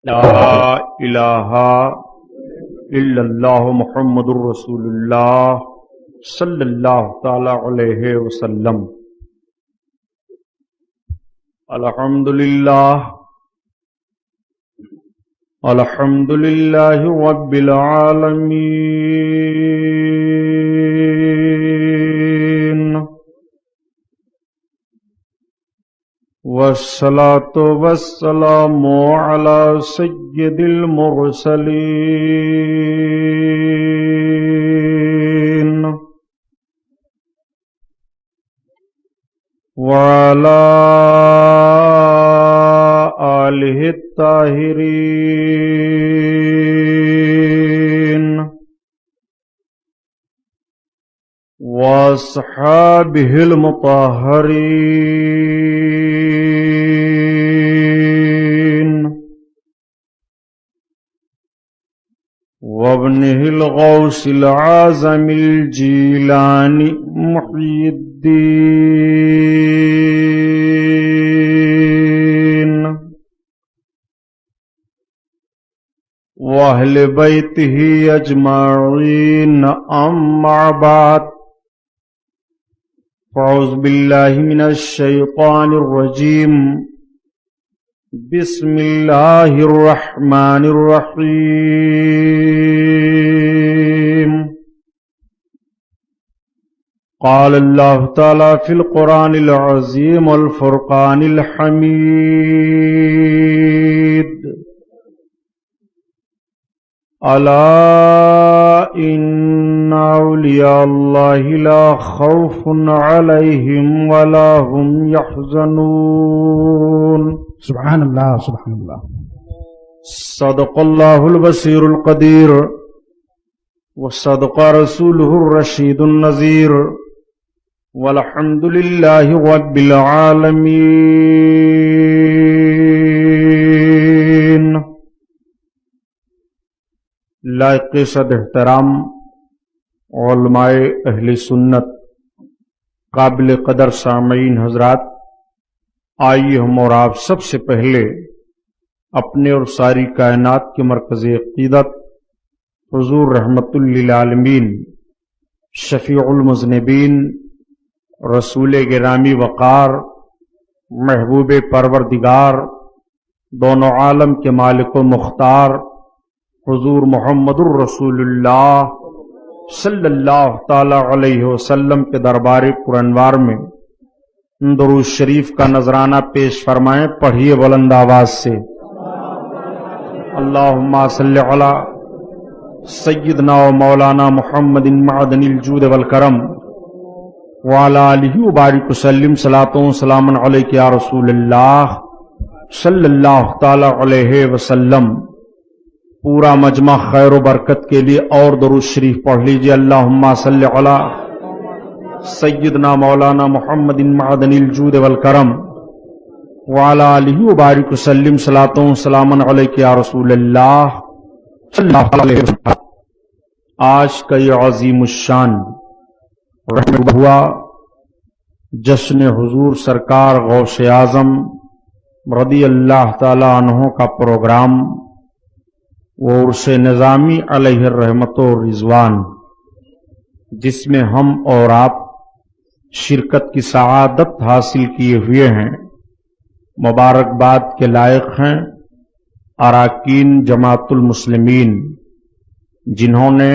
لا الہ الا اللہ محمد الرسول اللہ صلی اللہ تعالی علیہ وسلم۔ الحمد للہ رب العالمین، والصلاة والسلام على سید المرسلین، وعلى آلہ الطاہرین، واصحابہ المطہرین، وابنہ الغوث العظم الجیلانی محی الدین، وأہل بیتہ اجمعین، اما بعد، فاعوذ باللہ من الشیطان الرجیم، بسم اللہ الرحمن الرحیم۔ قال اللہ تعالی فی القرآن العظیم والفرقان الحمید، الا ان اولیاء اللہ لا خوف علیہم ولا هم يحزنون۔ سبحان اللہ سبحان اللہ۔ صدق اللہ البصیر القدیر، وصدق رسولہ الرشید النذیر، والحمد للہ رب العالمین۔ لائق صد احترام علماء اہل سنت، قابل قدر سامعین حضرات، آئیے ہم اور آپ سب سے پہلے اپنے اور ساری کائنات کے مرکز عقیدت حضور رحمت للعالمین، شفیع المذنبین، رسول گرامی وقار، محبوب پروردگار، دونوں عالم کے مالک و مختار حضور محمد الرسول اللہ صلی اللہ تعالی علیہ وسلم کے دربار پرانوار میں درود شریف کا نذرانہ پیش فرمائیں۔ پڑھیے بلند آواز سے، اللہم صلی علی سیدنا و مولانا محمد معدن الجود والکرم، وعلی آلہ وبارک وسلم، صلاۃ و سلام علیک یا رسول اللہ صلی اللہ تعالی علیہ وسلم۔ پورا مجمع خیر و برکت کے لیے اور درود شریف پڑھ لیجئے۔ اللہم صلی علی سیدنا مولانا محمد معدن الجود والکرم، وعلی آلہ وبارک وسلم، صلاۃ و سلام علیک یا رسول اللہ صلی اللہ علیہ وسلم۔ آج کا یہ عظیم الشان رحمت ہوا جشن حضور سرکار غوث اعظم رضی اللہ تعالی عنہ کا پروگرام، وہ عرس نظامی علیہ الرحمت و رضوان، جس میں ہم اور آپ شرکت کی سعادت حاصل کیے ہوئے ہیں، مبارکباد کے لائق ہیں اراکین جماعت المسلمین، جنہوں نے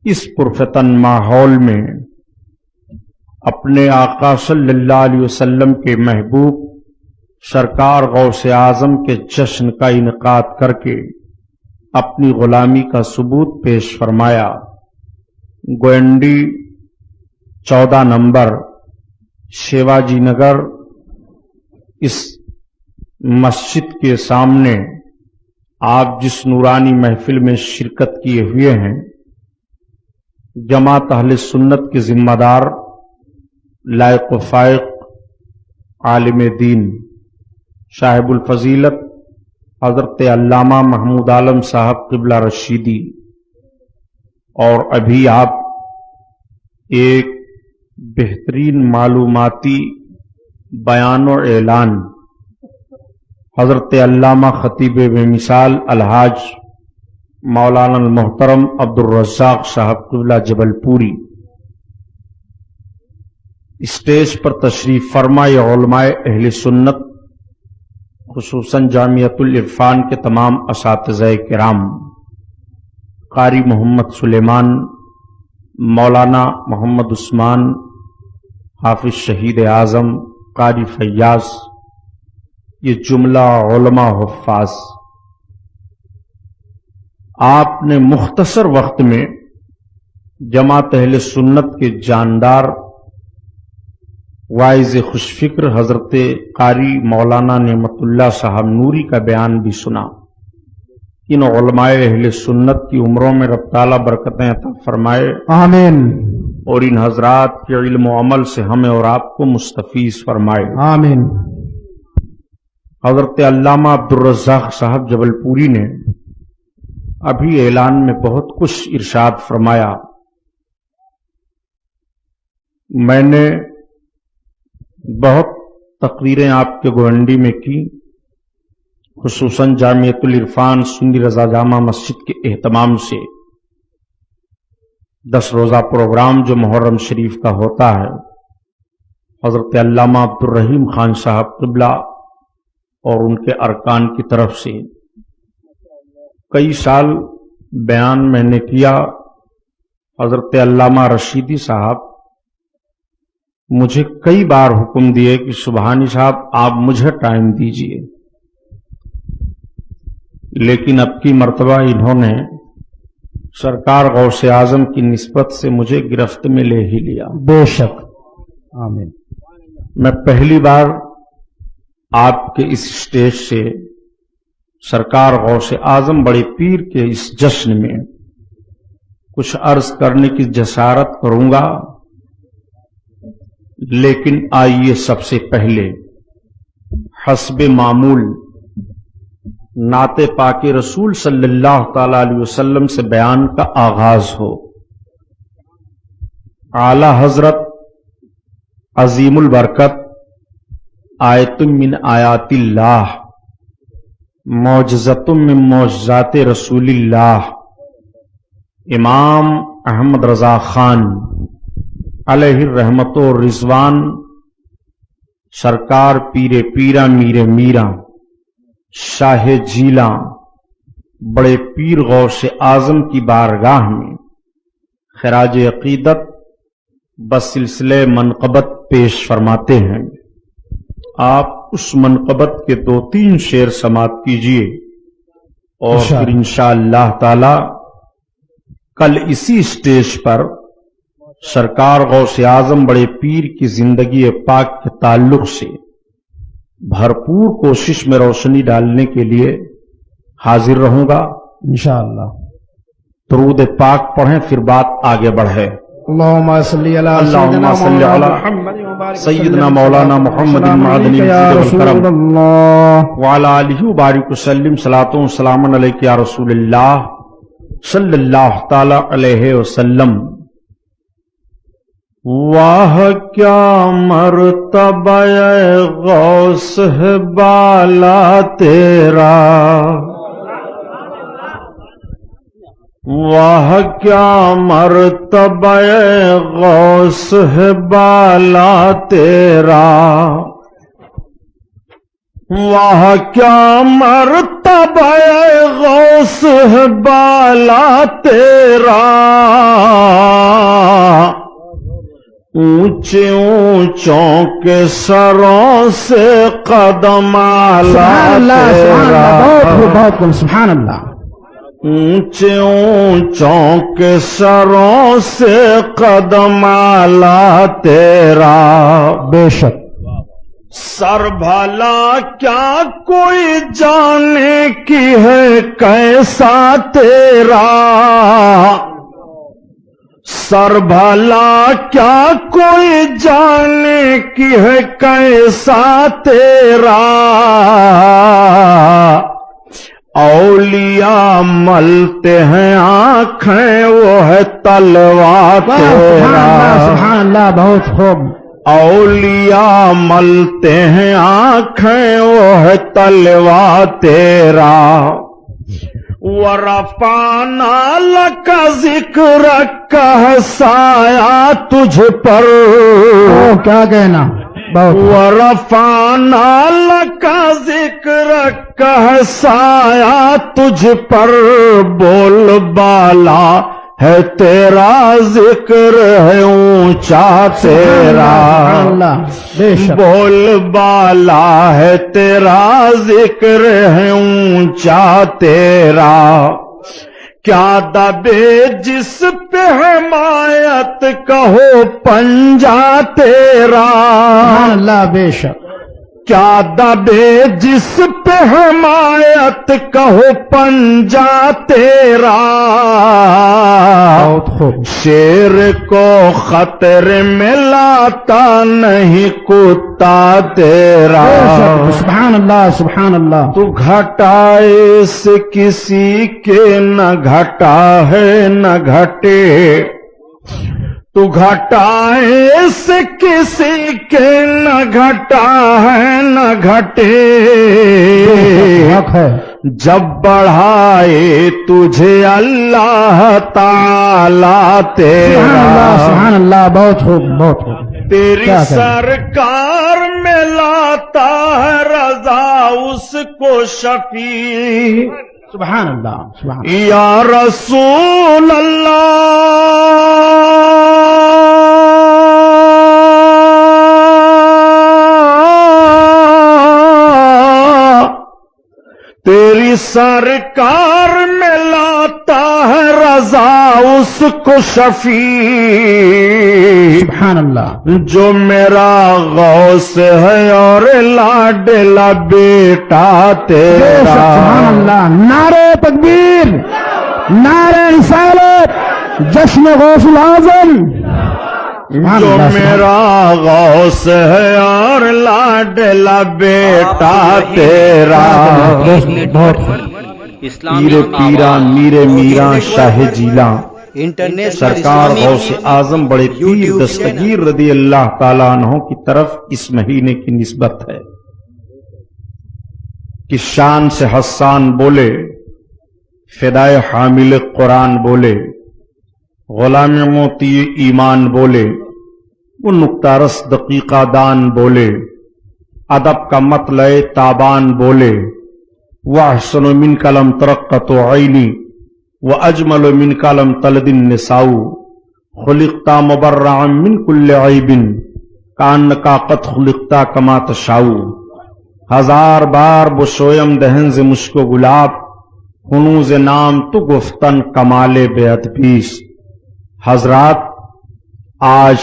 اس پرفتن ماحول میں اپنے آقا صلی اللہ علیہ وسلم کے محبوب سرکار غوث اعظم کے جشن کا انعقاد کر کے اپنی غلامی کا ثبوت پیش فرمایا۔ گوئنڈی 14 نمبر شیواجی نگر، اس مسجد کے سامنے آپ جس نورانی محفل میں شرکت کیے ہوئے ہیں، جماعت اہل سنت کے ذمہ دار، لائق و فائق، عالم دین، صاحب الفضیلت حضرت علامہ محمود عالم صاحب قبلہ رشیدی، اور ابھی آپ ایک بہترین معلوماتی بیان و اعلان حضرت علامہ خطیب بے مثال الحاج مولانا المحترم عبد الرزاق صاحب قبلہ جبل پوری اسٹیج پر تشریف فرما یا علماء اہل سنت خصوصاً جامعۃ العرفان کے تمام اساتذہ کرام، قاری محمد سلیمان، مولانا محمد عثمان، حافظ شہید اعظم، قاری فیاض، یہ جملہ علماء حفاظ، آپ نے مختصر وقت میں جماعت اہل سنت کے جاندار واعظ خوش فکر حضرت قاری مولانا نعمت اللہ صاحب نوری کا بیان بھی سنا۔ ان علماء اہل سنت کی عمروں میں رب تعالیٰ برکتیں عطا فرمائے، آمین اور ان حضرات کے علم و عمل سے ہمیں اور آپ کو مستفیض فرمائے، آمین۔ حضرت علامہ عبد الرزاق صاحب جبل پوری نے ابھی اعلان میں بہت کچھ ارشاد فرمایا۔ میں نے بہت تقریریں آپ کے گوہنڈی میں کی، خصوصاً جامعۃ العرفان سندی رضا جامع مسجد کے اہتمام سے 10 روزہ پروگرام جو محرم شریف کا ہوتا ہے، حضرت علامہ عبد الرحیم خان صاحب قبلہ اور ان کے ارکان کی طرف سے کئی سال بیان میں نے کیا۔ حضرت علامہ رشیدی صاحب مجھے کئی بار حکم دیے کہ سبحانی صاحب آپ مجھے ٹائم دیجئے، لیکن اب کی مرتبہ انہوں نے سرکار غوث اعظم کی نسبت سے مجھے گرفت میں لے ہی لیا۔ بے شک، آمین۔ میں پہلی بار آپ کے اس اسٹیج سے سرکار غوث اعظم بڑے پیر کے اس جشن میں کچھ عرض کرنے کی جسارت کروں گا، لیکن آئیے سب سے پہلے حسب معمول نعت پاک رسول صلی اللہ تعالی علیہ وسلم سے بیان کا آغاز ہو۔ اعلی حضرت عظیم البرکت آیت من آیات اللہ معجزۃ من معجزات رسول اللہ امام احمد رضا خان علیہ الرحمت و رضوان سرکار پیر پیرا میر میرا شاہ جیلاں بڑے پیر غوث اعظم کی بارگاہ میں خراج عقیدت بسلسلہ منقبت پیش فرماتے ہیں۔ آپ اس منقبت کے 2-3 شعر سماعت کیجئے اور پھر انشاءاللہ تعالی کل اسی اسٹیج پر سرکار غوث اعظم بڑے پیر کی زندگی پاک کے تعلق سے بھرپور کوشش میں روشنی ڈالنے کے لیے حاضر رہوں گا انشاءاللہ۔ درود پاک پڑھیں پھر بات آگے بڑھے۔ اللہم صلی علی سیدنا مولانا محمد معدنی والکرم وعلی آلہ وبارک وسلم، صلاۃ و سلام علیک یا رسول اللہ صلی اللہ تعالی علیہ وسلم۔ واہ کیا مرتبہ غوث ہے بالا تیرا، واہ کیا مرتبہ غوث ہے بالا تیرا، واہ کیا مرتبہ غوث ہے بالا تیرا، اونچے اونچوں کے سروں سے قدم اعلیٰ تیرا، سبحان اللہ، اونچے اونچوں کے سروں سے قدم اعلیٰ تیرا، بے شک سر بھلا کیا کوئی جانے کی ہے کیسا تیرا، سر بھلا کیا کوئی جانے کی ہے کیسا تیرا، اولیاء ملتے ہیں آنکھیں وہ ہے تلوار تیرا، سبحان اللہ، بہت خوب، اولیاء ملتے ہیں آنکھیں وہ ہے تلوا تیرا ورفعنا لک ذکرک ہے سایہ تجھ پر کیا کہنا بہت ورفعنا لک ذکرک ہے سایہ تجھ پر بول بالا ہے تیرا ذکر ہے اونچا تیرا اللہ بے شک بول بالا ہے تیرا ذکر ہے اونچا تیرا کیا دبے جس پہ حمایت کہو پنجا تیرا اللہ بے شک کیا دبے جس پہ حمایت کہو پنجا تیرا بہت خوب شیر کو خطرے میں لاتا نہیں کتا تیرا سبحان اللہ سبحان اللہ تو گھٹائے سے کسی کے نہ گھٹا ہے نہ گھٹے تو گھٹائے سے کسی کے نہ گھٹا ہے نہ گھٹے حق ہے جب بڑھائے تجھے اللہ تعالی تیرا سبحان اللہ بہت خوب بہت خوب تیری کیا کہیں؟ سرکار میں لاتا ہے رضا اس کو شفیع سبحان اللہ سبحان یا رسول اللہ تیری سرکار میں لاتا ہے رضا اس کو شفیع سبحان اللہ جو میرا غوث ہے اور لاڈلا بیٹا تیرا سبحان اللہ نعرہ تکبیر نعرہ رسالت جشن غوث العظم سبحان جو اللہ، سبحان میرا غوث ہے اور لاڈلا بیٹا تیرا بہت پیر پیرا میرے میرا شاہ جیلا انٹرنیشنل سرکار اسلامی غوث اعظم بڑے پیر یوٹیوب دستگیر رضی اللہ تعالیٰ عنہ کی طرف اس مہینے کی نسبت ہے کہ شان سے حسان بولے فدائے حامل قرآن بولے غلام موتی ایمان بولے وہ نکتہ رس دقیقہ دان بولے ادب کا مطلع تابان بولے وَأَحْسَنُ مِنْكَ لَمْ تَرَقَّتُ عَيْنِي وَأَجْمَلُ مِنْكَ لَمْ تَلِدِ النِّسَاءُ خُلِقْتَ مُبَرَّعًا مِنْ كُلِّ عَيْبٍ كَأَنَّكَ قَدْ خُلِقْتَ كَمَا تَشَاءُ ہزار بار بشویم دہن ز مشک و گلاب خنوز نام تو گفتن کمال بے ادبیس حضرات آج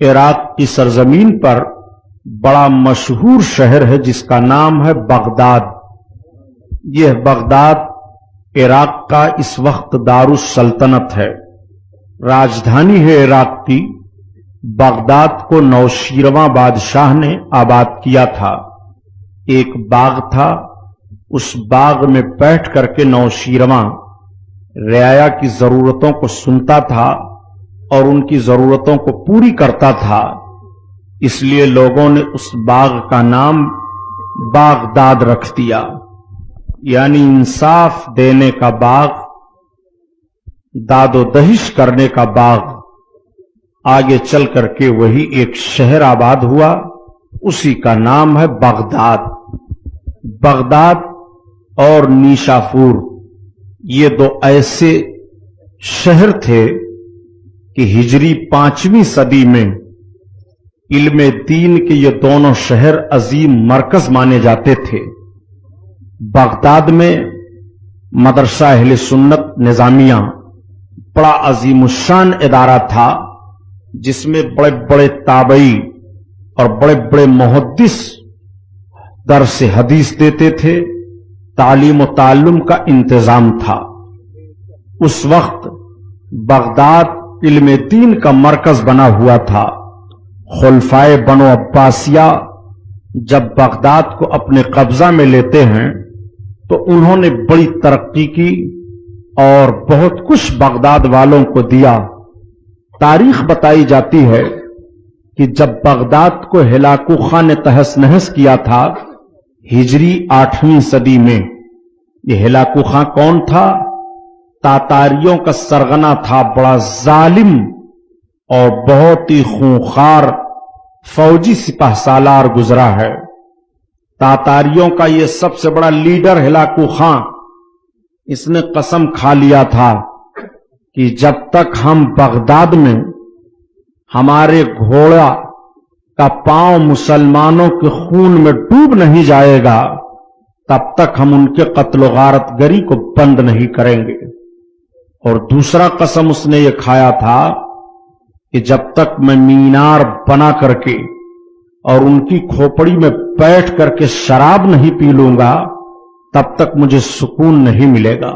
عراق کی سرزمین پر بڑا مشہور شہر ہے جس کا نام ہے بغداد یہ بغداد عراق کا اس وقت دارالسلطنت ہے راجدھانی ہے عراق کی بغداد کو نوشیرواں بادشاہ نے آباد کیا تھا ایک باغ تھا اس باغ میں بیٹھ کر کے نوشیرواں رعایا کی ضرورتوں کو سنتا تھا اور ان کی ضرورتوں کو پوری کرتا تھا اس لیے لوگوں نے اس باغ کا نام باغداد رکھ دیا یعنی انصاف دینے کا باغ داد و دہش کرنے کا باغ آگے چل کر کے وہی ایک شہر آباد ہوا اسی کا نام ہے بغداد بغداد اور نیشاپور یہ دو ایسے شہر تھے کہ ہجری 5ویں صدی میں علم دین کے یہ دونوں شہر عظیم مرکز مانے جاتے تھے بغداد میں مدرسہ اہل سنت نظامیہ بڑا عظیم الشان ادارہ تھا جس میں بڑے بڑے تابعی اور بڑے بڑے محدث درس حدیث دیتے تھے تعلیم و تعلم کا انتظام تھا اس وقت بغداد علم دین کا مرکز بنا ہوا تھا خلفائے بنو عباسیہ جب بغداد کو اپنے قبضہ میں لیتے ہیں تو انہوں نے بڑی ترقی کی اور بہت کچھ بغداد والوں کو دیا تاریخ بتائی جاتی ہے کہ جب بغداد کو ہلاکو خان نے تہس نہس کیا تھا ہجری 8ویں صدی میں، یہ ہلاکو خان کون تھا؟ تاتاریوں کا سرغنہ تھا، بڑا ظالم اور بہت ہی خونخوار فوجی سپہ سالار گزرا ہے۔ تاتاریوں کا یہ سب سے بڑا لیڈر ہلاکو خان، اس نے قسم کھا لیا تھا کہ جب تک ہم بغداد میں ہمارے گھوڑا کا پاؤں مسلمانوں کے خون میں ڈوب نہیں جائے گا تب تک ہم ان کے قتل و غارت گری کو بند نہیں کریں گے۔ اور دوسرا قسم اس نے یہ کھایا تھا کہ جب تک میں مینار بنا کر کے اور ان کی کھوپڑی میں بیٹھ کر کے شراب نہیں پی لوں گا تب تک مجھے سکون نہیں ملے گا۔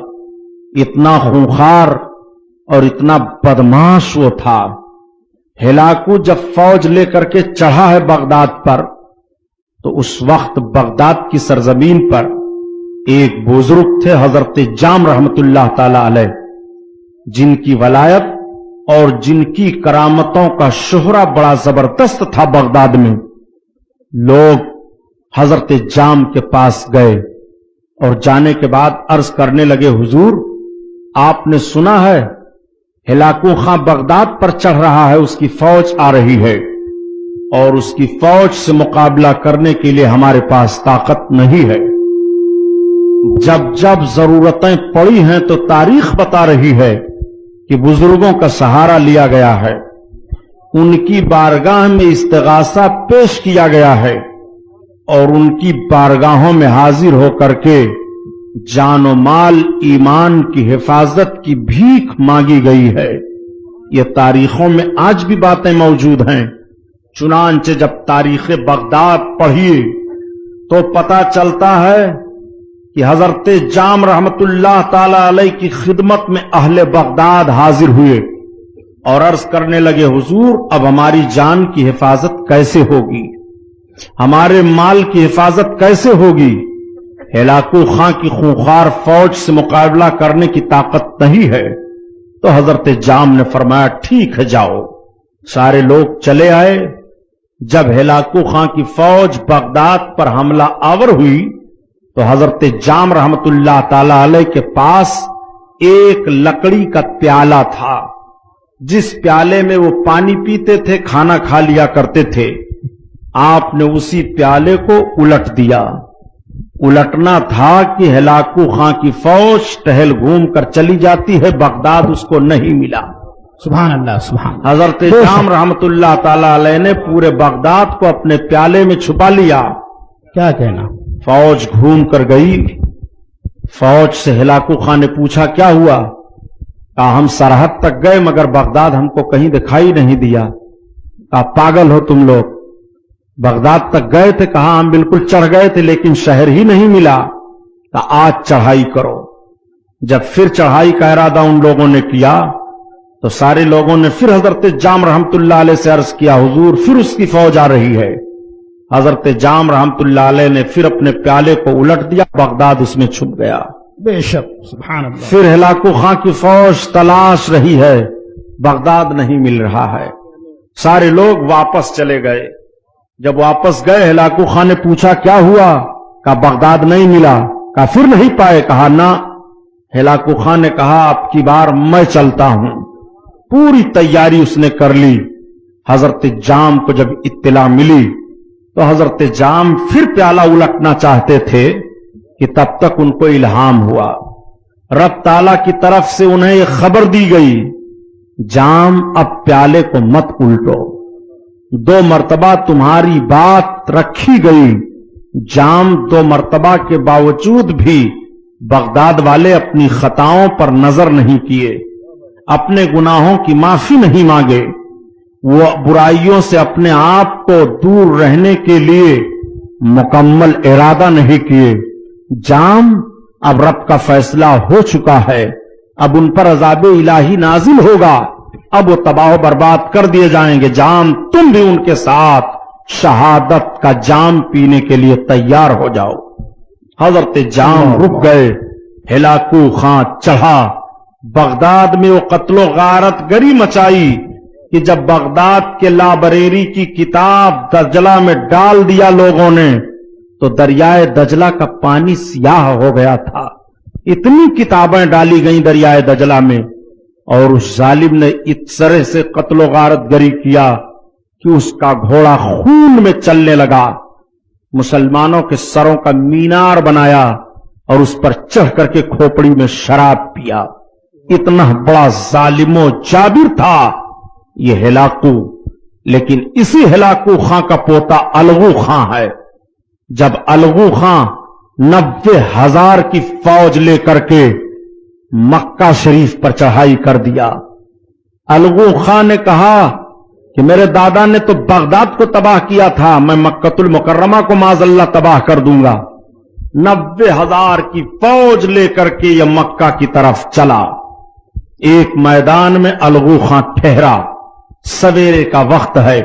اتنا خونخوار اور اتنا بدماش وہ تھا۔ ہلاکو جب فوج لے کر کے چڑھا ہے بغداد پر تو اس وقت بغداد کی سرزمین پر ایک بزرگ تھے حضرت جام رحمت اللہ تعالی علیہ، جن کی ولایت اور جن کی کرامتوں کا شہرہ بڑا زبردست تھا بغداد میں۔ لوگ حضرت جام کے پاس گئے اور جانے کے بعد عرض کرنے لگے، حضور آپ نے سنا ہے ہلاکو خان بغداد پر چڑھ رہا ہے، اس کی فوج آ رہی ہے اور اس کی فوج سے مقابلہ کرنے کے لیے ہمارے پاس طاقت نہیں ہے۔ جب جب ضرورتیں پڑی ہیں تو تاریخ بتا رہی ہے کہ بزرگوں کا سہارا لیا گیا ہے، ان کی بارگاہ میں استغاثہ پیش کیا گیا ہے اور ان کی بارگاہوں میں حاضر ہو کر کے جان و مال ایمان کی حفاظت کی بھیک مانگی گئی ہے۔ یہ تاریخوں میں آج بھی باتیں موجود ہیں۔ چنانچہ جب تاریخ بغداد پڑھیے تو پتہ چلتا ہے کہ حضرت جام رحمت اللہ تعالی علیہ کی خدمت میں اہل بغداد حاضر ہوئے اور عرض کرنے لگے، حضور اب ہماری جان کی حفاظت کیسے ہوگی، ہمارے مال کی حفاظت کیسے ہوگی؟ ہلاکو خان کی خونخوار فوج سے مقابلہ کرنے کی طاقت نہیں ہے۔ تو حضرت جام نے فرمایا ٹھیک ہے جاؤ۔ سارے لوگ چلے آئے۔ جب ہلاکو خان کی فوج بغداد پر حملہ آور ہوئی تو حضرت جام رحمت اللہ تعالی علیہ کے پاس ایک لکڑی کا پیالہ تھا، جس پیالے میں وہ پانی پیتے تھے، کھانا کھا لیا کرتے تھے۔ آپ نے اسی پیالے کو الٹ دیا۔ الٹنا تھا کہ ہلاکو خان کی فوج ٹہل گھوم کر چلی جاتی ہے، بغداد اس کو نہیں ملا۔ سبحان اللہ سبحان اللہ۔ حضرت جام رحمت اللہ تعالی علیہ نے پورے بغداد کو اپنے پیالے میں چھپا لیا۔ کیا کہنا؟ فوج گھوم کر گئی۔ فوج سے ہلاکو خان نے پوچھا کیا ہوا؟ کہا ہم سرحد تک گئے مگر بغداد ہم کو کہیں دکھائی نہیں دیا۔ کہا پاگل ہو تم لوگ، بغداد تک گئے تھے؟ کہا ہم بالکل چڑھ گئے تھے لیکن شہر ہی نہیں ملا۔ کہا آج چڑھائی کرو۔ جب پھر چڑھائی کا ارادہ ان لوگوں نے کیا تو سارے لوگوں نے پھر حضرت جام رحمت اللہ علیہ سے عرض کیا، حضور پھر اس کی فوج آ رہی ہے۔ حضرت جام رحمت اللہ علیہ نے پھر اپنے پیالے کو الٹ دیا، بغداد اس میں چھپ گیا۔ بے شک سبحان اللہ۔ پھر ہلاکو خان کی فوج تلاش رہی ہے، بغداد نہیں مل رہا ہے۔ سارے لوگ واپس چلے گئے۔ جب واپس گئے ہلاکو خان نے پوچھا کیا ہوا؟ کہا بغداد نہیں ملا۔ کہا پھر نہیں پائے؟ کہا نہ۔ ہلاکو خان نے کہا اب کی بار میں چلتا ہوں۔ پوری تیاری اس نے کر لی۔ حضرت جام کو جب اطلاع ملی تو حضرت جام پھر پیالہ الٹنا چاہتے تھے کہ تب تک ان کو الہام ہوا، رب تعالیٰ کی طرف سے انہیں یہ خبر دی گئی، جام اب پیالے کو مت الٹو، 2 مرتبہ تمہاری بات رکھی گئی۔ جام 2 مرتبہ کے باوجود بھی بغداد والے اپنی خطاؤں پر نظر نہیں کیے، اپنے گناہوں کی معافی نہیں مانگے، وہ برائیوں سے اپنے آپ کو دور رہنے کے لیے مکمل ارادہ نہیں کیے۔ جام اب رب کا فیصلہ ہو چکا ہے، اب ان پر عذاب الہی نازل ہوگا، اب وہ تباہ و برباد کر دیے جائیں گے۔ جام تم بھی ان کے ساتھ شہادت کا جام پینے کے لیے تیار ہو جاؤ۔ حضرت جام رک گئے، ہلاکو خان چڑھا، بغداد میں وہ قتل و غارت گری مچائی، کہ جب بغداد کے لابریری کی کتاب دجلہ میں ڈال دیا لوگوں نے تو دریائے دجلہ کا پانی سیاہ ہو گیا تھا. اتنی کتابیں ڈالی گئیں دریائے دجلہ میں، اور اس ظالم نے اس طرح سے قتل و غارت گری کیا کہ اس کا گھوڑا خون میں چلنے لگا. مسلمانوں کے سروں کا مینار بنایا اور اس پر چڑھ کر کے کھوپڑی میں شراب پیا. اتنا بڑا ظالم و جابر تھا یہ ہلاکو. لیکن اسی ہلاکو خاں کا پوتا الغو خاں ہے. جب الغو خاں 90,000 کی فوج لے کر کے مکہ شریف پر چڑھائی کر دیا، الغو خاں نے کہا کہ میرے دادا نے تو بغداد کو تباہ کیا تھا، میں مکۃ المکرمہ کو معاذ اللہ تباہ کر دوں گا. 90,000 کی فوج لے کر کے یہ مکہ کی طرف چلا. ایک میدان میں الغو خاں ٹھہرا. سویرے کا وقت ہے،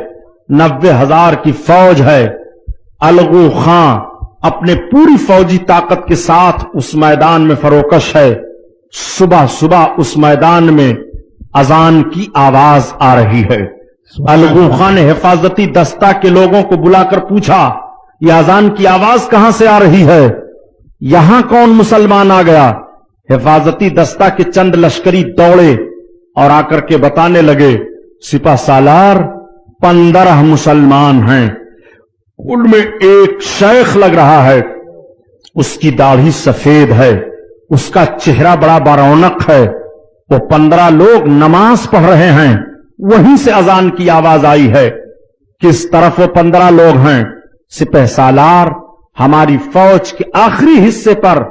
90,000 کی فوج ہے. الغو خاں اپنے پوری فوجی طاقت کے ساتھ اس میدان میں فروکش ہے. صبح صبح اس میدان میں اذان کی آواز آ رہی ہے. الغو خاں نے حفاظتی دستہ کے لوگوں کو بلا کر پوچھا یہ اذان کی آواز کہاں سے آ رہی ہے؟ یہاں کون مسلمان آ گیا؟ حفاظتی دستہ کے چند لشکری دوڑے اور آ کر کے بتانے لگے سپہ سالار 15 مسلمان ہیں، ان میں ایک شیخ لگ رہا ہے، اس کی داڑھی سفید ہے، اس کا چہرہ بڑا برونق ہے، وہ 15 لوگ نماز پڑھ رہے ہیں. وہیں سے اذان کی آواز آئی ہے. کس طرف وہ 15 لوگ ہیں؟ سپہ سالار ہماری فوج کے آخری حصے پر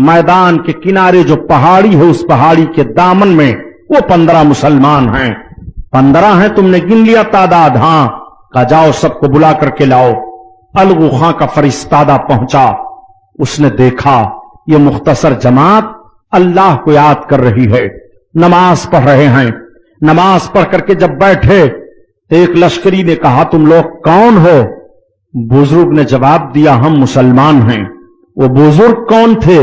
میدان کے کنارے جو پہاڑی ہے اس پہاڑی کے دامن میں وہ 15 مسلمان ہیں. 15 ہیں، تم نے گن لیا تعداد؟ ہاں. کہا جاؤ سب کو بلا کر کے لاؤ. الغو خاں کا فرستادہ پہنچا. اس نے دیکھا یہ مختصر جماعت اللہ کو یاد کر رہی ہے، نماز پڑھ رہے ہیں. نماز پڑھ کر کے جب بیٹھے تو ایک لشکری نے کہا تم لوگ کون ہو؟ بزرگ نے جواب دیا ہم مسلمان ہیں. وہ بزرگ کون تھے؟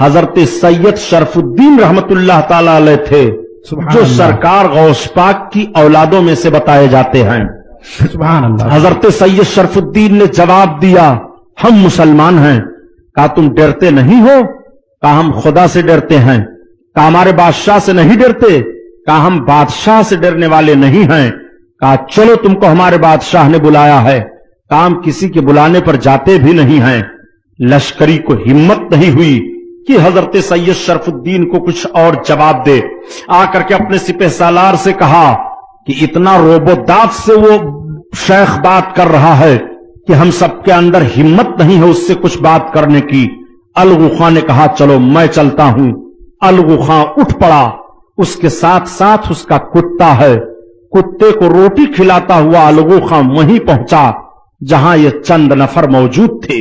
حضرت سید شرف الدین رحمت اللہ تعالی علیہ تھے، جو سرکار غوث پاک کی اولادوں میں سے بتائے جاتے ہیں. سبحان اللہ. حضرت سید شرف الدین نے جواب دیا ہم مسلمان ہیں. کہا تم ڈرتے نہیں ہو؟ کہا ہم خدا سے ڈرتے ہیں. کہا ہمارے بادشاہ سے نہیں ڈرتے؟ کہا ہم بادشاہ سے ڈرنے والے نہیں ہیں. کہا چلو تم کو ہمارے بادشاہ نے بلایا ہے. کہا ہم کسی کے بلانے پر جاتے بھی نہیں ہیں. لشکری کو ہمت نہیں ہوئی کہ حضرت سید شرف الدین کو کچھ اور جواب دے. آ کر کے اپنے سپہ سالار سے کہا کہ اتنا روب و داد سے وہ شیخ بات کر رہا ہے کہ ہم سب کے اندر ہمت نہیں ہے اس سے کچھ بات کرنے کی. الغو خاں نے کہا چلو میں چلتا ہوں. الغو خاں اٹھ پڑا. اس کے ساتھ ساتھ اس کا کتا ہے. کتے کو روٹی کھلاتا ہوا الغو خاں وہیں پہنچا جہاں یہ چند نفر موجود تھے.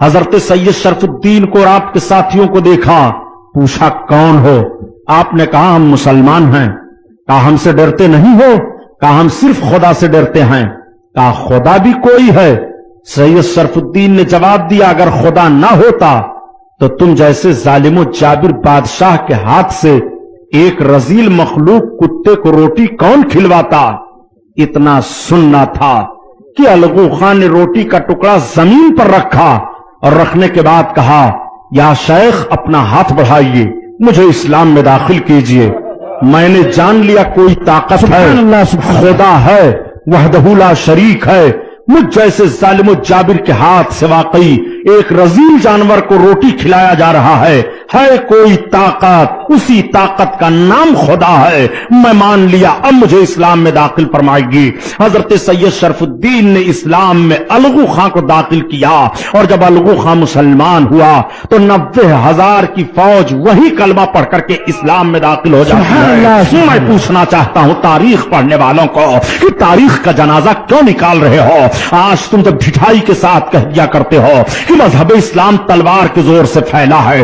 حضرت سید شرف الدین کو اور آپ کے ساتھیوں کو دیکھا. پوچھا کون ہو؟ آپ نے کہا ہم مسلمان ہیں. کہا ہم سے ڈرتے نہیں ہو؟ کہا ہم صرف خدا سے ڈرتے ہیں. کہا خدا بھی کوئی ہے؟ سید شرف الدین نے جواب دیا اگر خدا نہ ہوتا تو تم جیسے ظالم و جابر بادشاہ کے ہاتھ سے ایک رذیل مخلوق کتے کو روٹی کون کھلواتا؟ اتنا سننا تھا کہ الغو خان نے روٹی کا ٹکڑا زمین پر رکھا اور رکھنے کے بعد کہا یا شیخ اپنا ہاتھ بڑھائیے، مجھے اسلام میں داخل کیجئے. میں نے جان لیا کوئی طاقت ہے، خدا ہے، وحدہ لا شریک ہے. مجھ جیسے ظالم و جابر کے ہاتھ سے واقعی ایک رذیل جانور کو روٹی کھلایا جا رہا ہے کوئی طاقت، اسی طاقت کا نام خدا ہے. میں مان لیا، اب مجھے اسلام میں داخل فرمائیے. حضرت سید شرف الدین نے اسلام میں الغو خاں کو داخل کیا اور جب الغو خاں مسلمان ہوا تو 90,000 کی فوج وہی کلمہ پڑھ کر کے اسلام میں داخل ہو جاتی ہے. میں پوچھنا چاہتا ہوں تاریخ پڑھنے والوں کو کہ تاریخ کا جنازہ کیوں نکال رہے ہو؟ آج تم جب ڈھٹائی کے ساتھ کہہ دیا کرتے ہو کہ مذہب اسلام تلوار کے زور سے پھیلا ہے،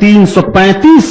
335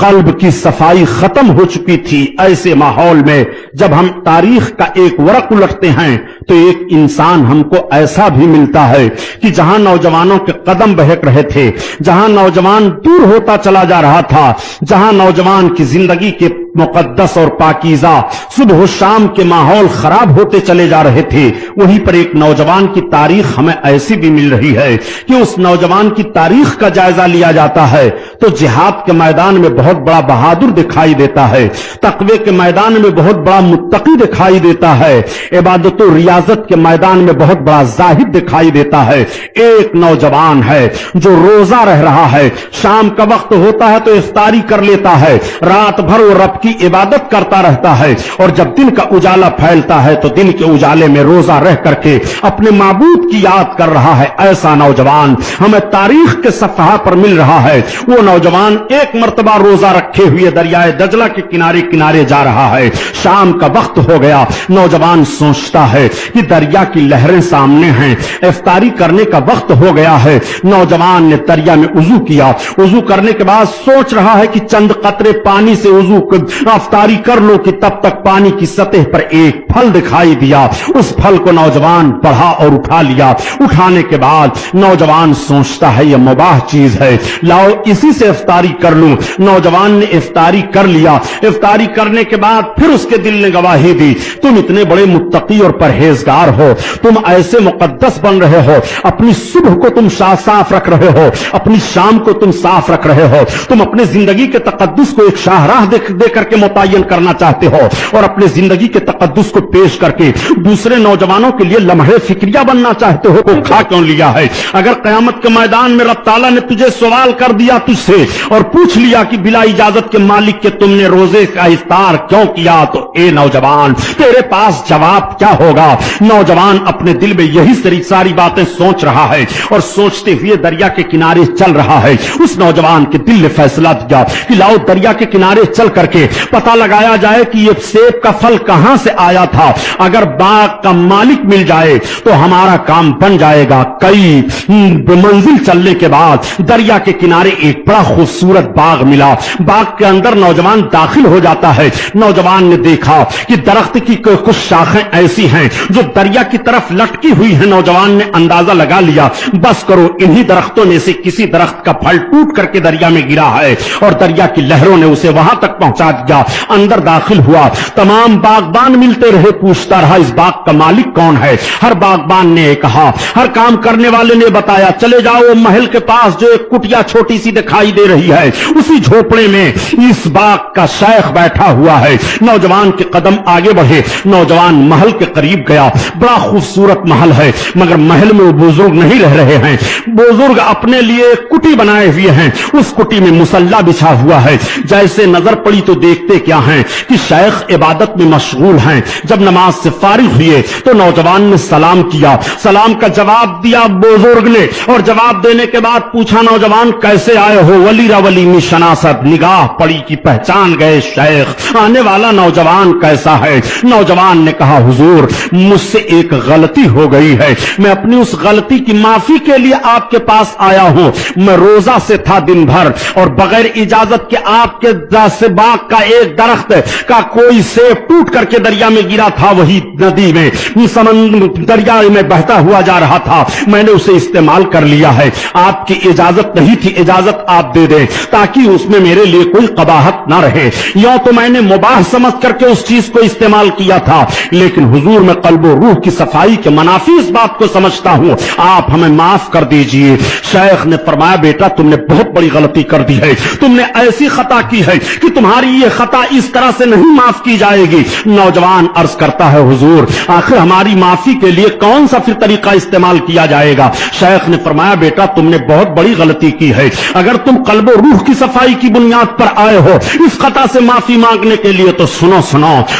قلب کی صفائی ختم ہو چکی تھی. ایسے ماحول میں جب ہم تاریخ کا ایک ورق الٹتے ہیں تو ایک انسان ہم کو ایسا بھی ملتا ہے کہ جہاں نوجوانوں کے قدم بہک رہے تھے، جہاں نوجوان دور ہوتا چلا جا رہا تھا، جہاں نوجوان کی زندگی کے مقدس اور پاکیزہ صبح و شام کے ماحول خراب ہوتے چلے جا رہے تھے، وہیں پر ایک نوجوان کی تاریخ ہمیں ایسی بھی مل رہی ہے کہ اس نوجوان کی تاریخ کا جائزہ لیا جاتا ہے تو جہاد کے میدان میں بہت بڑا بہادر دکھائی دیتا ہے، تقوی کے میدان میں بہت بڑا متقی دکھائی دیتا ہے، عبادت و ریاضت کے میدان میں بہت بڑا زاہد دکھائی دیتا ہے. ایک نوجوان ہے جو روزہ رہ رہا ہے، شام کا وقت ہوتا ہے تو افطاری کر لیتا ہے، رات بھر وہ رب کی عبادت کرتا رہتا ہے، اور جب دن کا اجالا پھیلتا ہے تو دن کے اجالے میں روزہ رہ کر کے اپنے معبود کی یاد کر رہا ہے. ایسا نوجوان ہمیں تاریخ کے صفحہ پر مل رہا ہے. وہ نوجوان ایک مرتبہ روزہ رکھے ہوئے دریائے دجلہ کے کنارے کنارے جا رہا ہے. شام کا وقت ہو گیا، نوجوان سوچتا ہے کہ دریا کی لہریں سامنے ہیں، افطاری کرنے کا وقت ہو گیا ہے. نوجوان نے دریا میں وضو کیا، وضو کرنے کے بعد سوچ رہا ہے کہ چند قطرے پانی سے وضو افطاری کر لو کہ تب تک پانی کی سطح پر ایک پھل دکھائی دیا. اس پھل کو نوجوان بڑھا اور اٹھا لیا. اٹھانے کے بعد نوجوان سوچتا ہے یہ مباح چیز ہے، لاؤ اسی سے افطاری کر لوں. نوجوان نے افطاری کر لیا. افطاری کرنے کے بعد پھر اس کے دل نے گواہی دی، تم اتنے بڑے متقی اور پرہیزگار ہو، تم ایسے مقدس بن رہے ہو، اپنی صبح کو تم صاف رکھ رہے ہو، اپنی شام کو تم صاف رکھ رہے ہو، تم اپنے زندگی کے تقدس کو ایک شاہراہ دے کر کے متعین کرنا چاہتے ہو اور اپنے زندگی کے تقدس کو پیش کر کے دوسرے نوجوانوں کے لیے لمحے فکریہ بننا چاہتے ہو. کو کھا کیوں لیا ہے؟ اگر قیامت کے میدان میں رب تعالیٰ نے تجھے سوال کر دیا تجھ سے اور پوچھ لیا کہ بلا اجازت کے مالک کے تم نے روزے کا افطار کیوں کیا، تو اے نوجوان تیرے پاس جواب کیا ہوگا؟ نوجوان اپنے دل میں یہی ساری باتیں سوچ رہا ہے اور سوچتے ہوئے دریا کے کنارے چل رہا ہے. اس نوجوان کے دل نے فیصلہ دیا کہ لاؤ دریا کے کنارے چل کر کے پتہ لگایا جائے کہ یہ سیب کا پھل کہاں سے آیا تھا. اگر باغ کا مالک مل جائے تو ہمارا کام بن جائے گا. کئی منزل چلنے کے بعد دریا کے کنارے ایک بڑا خوبصورت باغ ملا. باغ کے اندر نوجوان داخل ہو جاتا ہے. نوجوان نے دیکھا کہ درخت کی کچھ شاخیں ایسی ہیں جو دریا کی طرف لٹکی ہوئی ہیں. نوجوان نے اندازہ لگا لیا بس کرو انہی درختوں میں سے کسی درخت کا پھل ٹوٹ کر کے دریا میں گرا ہے اور دریا کی لہروں نے اسے وہاں تک پہنچا دیا. اندر داخل ہوا، تمام باغبان ملتے رہے، پوچھتا رہا اس باغ کا مالک کون ہے. ہر باغبان نے کہا، ہر کام کرنے والے نے بتایا چلے جاؤ محل کے پاس جو ایک کٹیا چھوٹی سی دکھائی دے رہی ہے اسی جھوپڑے میں اس باغ کا شیخ بیٹھا ہوا ہے. نوجوان کے قدم آگے بڑھے، نوجوان محل کے قریب گیا. بڑا خوبصورت محل ہے مگر محل میں وہ بزرگ نہیں رہ رہے ہیں. بزرگ اپنے لیے ایک کٹی بنائے ہوئے ہیں، اس کٹی میں مصلی بچھا ہوا ہے. جیسے نظر پڑی تو دیکھتے کیا ہیں کہ شیخ عبادت میں مشغول ہیں. جب نماز سے فارغ ہوئے تو نوجوان نے سلام کیا، سلام کا جواب دیا بزرگ نے اور جواب دینے کے بعد پوچھا نوجوان کیسے آئے ہو؟ ولی را ولی میں شناست، نگاہ پڑی کی پہچان گئے شیخ. آنے والا نوجوان کیسا ہے؟ نوجوان نے کہا حضور مجھ سے ایک غلطی ہو گئی ہے، میں اپنی اس غلطی کی معافی کے لیے آپ کے پاس آیا ہوں. میں روزہ سے تھا دن بھر اور بغیر اجازت کے آپ کے باغ کا ایک درخت کا کوئی سیب ٹوٹ کر کے دریا میں گرا تھا، وہی ندی میں دریا میں بہتا ہوا جا رہا تھا. میں نے اسے استعمال کر لیا ہے. آپ کی اجازت نہیں تھی، اجازت آپ دے دیں تاکہ اس میں میرے لیے کوئی قباحت نہ رہے. یوں تو میں نے مباح سمجھ کر کے اس چیز کو استعمال کیا تھا، لیکن حضور میں قلب و روح کی صفائی کے منافی اس بات کو سمجھتا ہوں، آپ ہمیں معاف کر دیجئے. شیخ نے فرمایا بیٹا تم نے بہت بڑی غلطی کر دی ہے، تم نے ایسی خطا کی ہے کہ تمہاری یہ خطا اس طرح سے نہیں معاف کی جائے گی. نوجوان عرض کرتا ہے حضور آخر ہماری معافی کے لیے کون سا پھر طریقہ استعمال کیا جائے گا؟ شیخ نے فرمایا بیٹا تم نے بہت بڑی غلطی کی ہے. اگر تم قلب و روح کی صفائی کی بنیاد پر آئے ہو اس خطا سے معافی مانگنے کے لیے تو سنو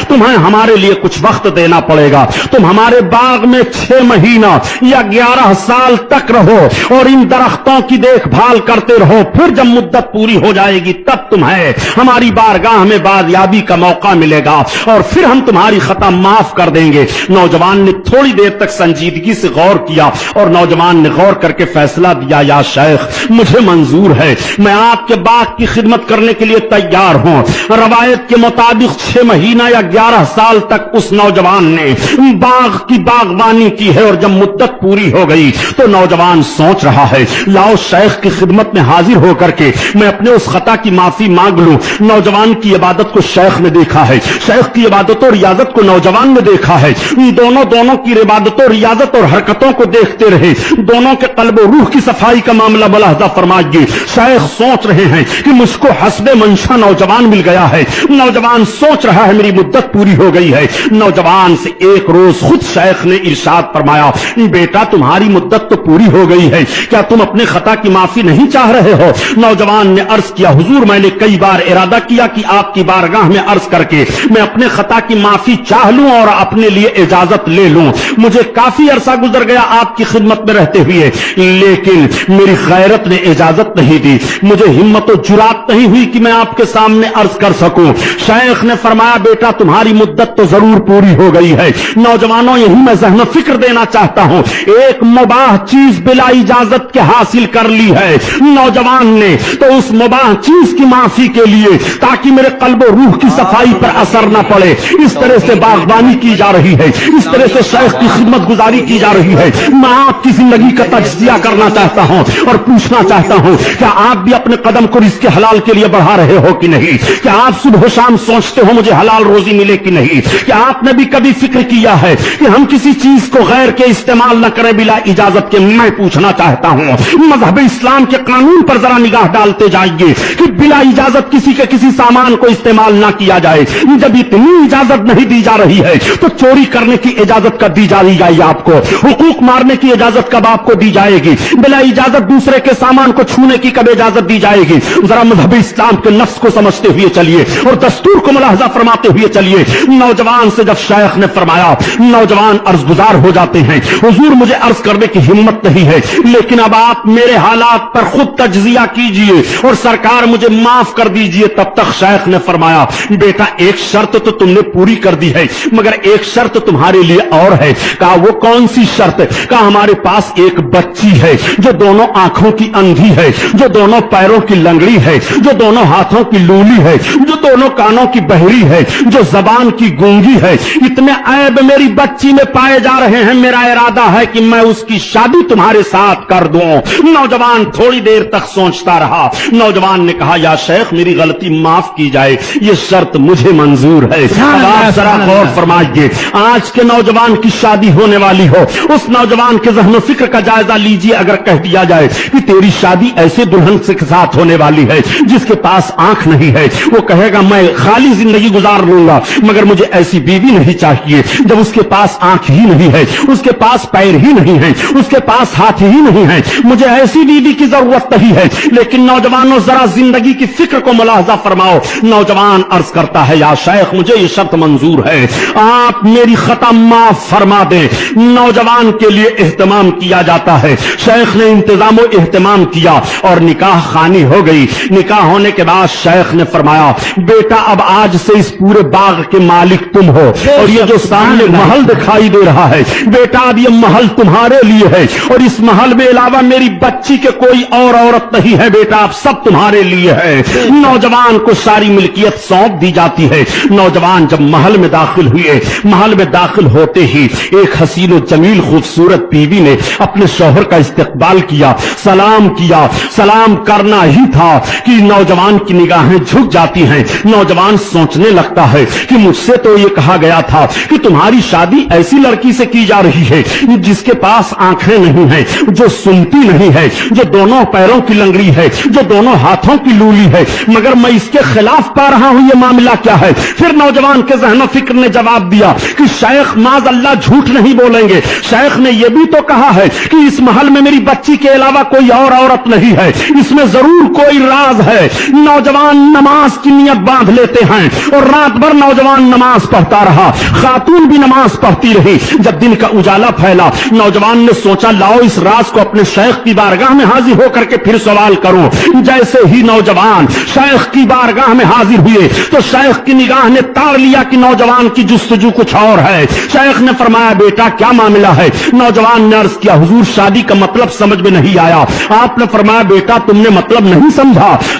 تمہیں ہمارے لیے کچھ وقت دینا پڑے گا. تم ہمارے باغ میں 6 مہینہ یا 11 سال تک رہو اور ان درختوں کی دیکھ بھال کرتے رہو. پھر جب مدت پوری ہو جائے گی تب تمہیں ہماری بارگاہ میں بازیابی کا موقع ملے گا اور پھر ہم تمہاری خطا معاف کر دیں گے. نوجوان نے تھوڑی دیر تک سنجیدگی سے غور کیا اور نوجوان نے غور کر کے فیصلہ دیا یا شیخ مجھے منظور ہے، میں آپ کے باغ کی خدمت خدمت کرنے کے لیے تیار ہوں. روایت کے مطابق 6 مہینہ یا 11 سال تک اس نوجوان نے باغ کی باغبانی کی ہے, اور جب مدت پوری ہو گئی تو نوجوان سوچ رہا ہے لاؤ شیخ کی خدمت میں حاضر ہو کر کے میں اپنے اس خطا کی معافی مانگ لوں. نوجوان کی عبادت کو شیخ نے دیکھا ہے, شیخ کی عبادت اور ریاضت کو نوجوان نے دیکھا ہے. دونوں کی عبادت اور ریاضت اور حرکتوں کو دیکھتے رہے. دونوں کے قلب و روح کی صفائی کا معاملہ ملاحظہ فرمائیے. شیخ سوچ رہے ہیں کہ مجھ کو حسب منشا نوجوان مل گیا ہے. نوجوان سوچ رہا ہے میری مدت پوری ہو گئی ہے. نوجوان سے ایک روز خود شیخ نے ارشاد فرمایا بیٹا تمہاری مدت تو پوری ہو گئی ہے, کیا تم اپنے خطا کی معافی نہیں چاہ رہے ہو؟ نوجوان نے عرض کیا حضور میں نے کئی بار ارادہ کیا کہ آپ کی بارگاہ میں عرض کر کے میں اپنے خطا کی معافی چاہ لوں اور اپنے لیے اجازت لے لوں. مجھے کافی عرصہ گزر گیا آپ کی خدمت میں رہتے ہوئے, لیکن میری غیرت نے اجازت نہیں دی, مجھے ہمت و جرات نہیں ہوئی کہ میں آپ کے سامنے عرض کر سکوں. شیخ نے فرمایا بیٹا تمہاری مدت تو ضرور پوری ہو گئی ہے. نوجوانوں یہی میں ذہن و فکر دینا چاہتا ہوں, ایک مباح چیز بلا اجازت کے حاصل کر لی ہے نوجوان نے, تو اس مباح چیز کی معافی کے لیے تاکہ میرے قلب و روح کی صفائی پر اثر نہ پڑے اس طرح سے باغبانی کی جا رہی ہے, اس طرح سے شیخ کی خدمت گزاری کی جا رہی ہے. میں آپ کی زندگی کا تجزیہ کرنا چاہتا ہوں اور پوچھنا چاہتا ہوں کیا آپ بھی اپنے قدم کو رزق حلال کے لیے بڑھا رہے ہو کہ نہیں؟ کیا آپ صبح و شام سوچتے ہو مجھے حلال روزی ملے کہ نہیں؟ کیا آپ نے بھی کبھی فکر کیا ہے کہ ہم کسی چیز کو غیر کے استعمال نہ کریں بلا اجازت کے؟ میں پوچھنا چاہتا ہوں مذہب اسلام کے قانون پر ذرا نگاہ ڈالتے جائیے کہ بلا اجازت کسی کے کسی سامان کو استعمال نہ کیا جائے. جب اتنی اجازت نہیں دی جا رہی ہے تو چوری کرنے کی اجازت کب دی جائے گی آپ کو؟ حقوق مارنے کی اجازت کب آپ کو دی جائے گی؟ بلا اجازت دوسرے کے سامان کو چھونے کی کب اجازت دی جائے گی؟ ذرا مذہب اسلام کے نفس کو سمجھتے ہوئے چلیے اور دستور کو ملاحظہ فرماتے ہوئے چلیے. نوجوان سے جب شیخ نے فرمایا, نوجوان عرض گزار ہو جاتے ہیں حضور مجھے عرض کرنے کی ہمت نہیں ہے, لیکن اب آپ میرے حالات پر خود تجزیہ کیجئے اور سرکار مجھے معاف کر دیجئے. تب تک شیخ نے فرمایا بیٹا ایک شرط تو تم نے پوری کر دی ہے, مگر ایک شرط تمہارے لیے اور ہے. کہا وہ کون سی شرط؟ کہا ہمارے پاس ایک بچی ہے جو دونوں آنکھوں کی اندھی ہے, جو دونوں پیروں کی لنگڑی ہے, جو دونوں ہاتھوں کی لولی ہے, جو دونوں کانوں کی بہری ہے, جو زبان کی گونگی ہے. اتنے عیب میری بچی میں پائے جا رہے ہیں, میرا ارادہ ہے کہ میں اس کی شادی تمہارے ساتھ کر دوں. نوجوان تھوڑی دیر تک سوچتا رہا. نوجوان نے کہا یا شیخ میری غلطی معاف کی جائے, یہ شرط مجھے منظور ہے. آپ ذرا غور فرمائیے, آج کے نوجوان کی شادی ہونے والی ہو, اس نوجوان کے ذہن و فکر کا جائزہ لیجئے. اگر کہہ دیا جائے کہ تیری شادی ایسے دلہن کے ساتھ ہونے والی ہے جس کے پاس آنکھ نہیں ہے, وہ کہے گا میں خالی زندگی گزار لوں گا, مگر مجھے ایسی بیوی نہیں چاہیے جب اس کے پاس آنکھ ہی نہیں ہے, اس کے پاس پیر ہی نہیں ہے, اس کے پاس ہاتھ ہی نہیں ہے. مجھے ایسی بیوی کی ضرورت نہیں ہے. لیکن نوجوانوں ذرا زندگی کی فکر کو ملاحظہ فرماؤ. نوجوان عرض کرتا ہے یا شیخ مجھے یہ شرط منظور ہے, آپ میری خطا معاف فرما دیں. نوجوان کے لیے اہتمام کیا جاتا ہے. شیخ نے انتظام و اہتمام کیا اور نکاح خوانی ہو گئی. نکاح ہونے کے بعد شیخ نے فرمایا بیٹا اب آج سے اس پورے باغ کے مالک تم ہو, اور یہ جو سامنے محل دکھائی دے رہا ہے بیٹا اب یہ محل تمہارے لیے ہے, اور اس محل میں علاوہ میری بچی کے کوئی اور عورت نہیں ہے. بیٹا اب سب تمہارے لیے ہے. نوجوان کو ساری ملکیت سونپ دی جاتی ہے. نوجوان جب محل میں داخل ہوئے, محل میں داخل ہوتے ہی ایک حسین و جمیل خوبصورت بیوی نے اپنے شوہر کا استقبال کیا, سلام کیا. سلام کرنا ہی تھا کہ نوجوان کی نگاہیں جھک جاتی ہیں. نوجوان سوچنے لگتا ہے کہ مجھ سے تو یہ کہا گیا تھا کہ تمہاری شادی ایسی لڑکی سے کی جا رہی ہے جس کے پاس آنکھیں نہیں ہیں, جو سنتی نہیں ہے, جو دونوں پیروں کی لنگڑی ہے, جو دونوں ہاتھوں کی لولی ہے, مگر میں اس کے خلاف پا رہا ہوں. یہ معاملہ کیا ہے؟ پھر نوجوان کے ذہن و فکر نے جواب دیا کہ شیخ معاذ اللہ جھوٹ نہیں بولیں گے. شیخ نے یہ بھی تو کہا ہے کہ اس محل میں میری بچی کے علاوہ کوئی اور عورت نہیں ہے, اس میں ضرور کوئی راز ہے. نوجوان نماز کی نیت باندھ لیتے ہیں اور رات بھر نوجوان نماز پڑھتا رہا, خاتون بھی نماز پڑھتی رہی. جب دن کا اجالا پھیلا نوجوان نے سوچا لاؤ اس راز کو اپنے شیخ کی بارگاہ میں حاضر ہو کر کے پھر سوال کروں. جیسے ہی نوجوان شیخ کی بارگاہ میں حاضر ہوئے تو شیخ کی نگاہ نے تاڑ لیا کہ نوجوان کی جستجو کچھ اور ہے. شیخ نے فرمایا بیٹا کیا معاملہ ہے؟ نوجوان نے عرض کیا حضور شادی کا مطلب سمجھ میں نہیں آیا. آپ نے فرمایا بیٹا تم نے مطلب نہیں سمجھا,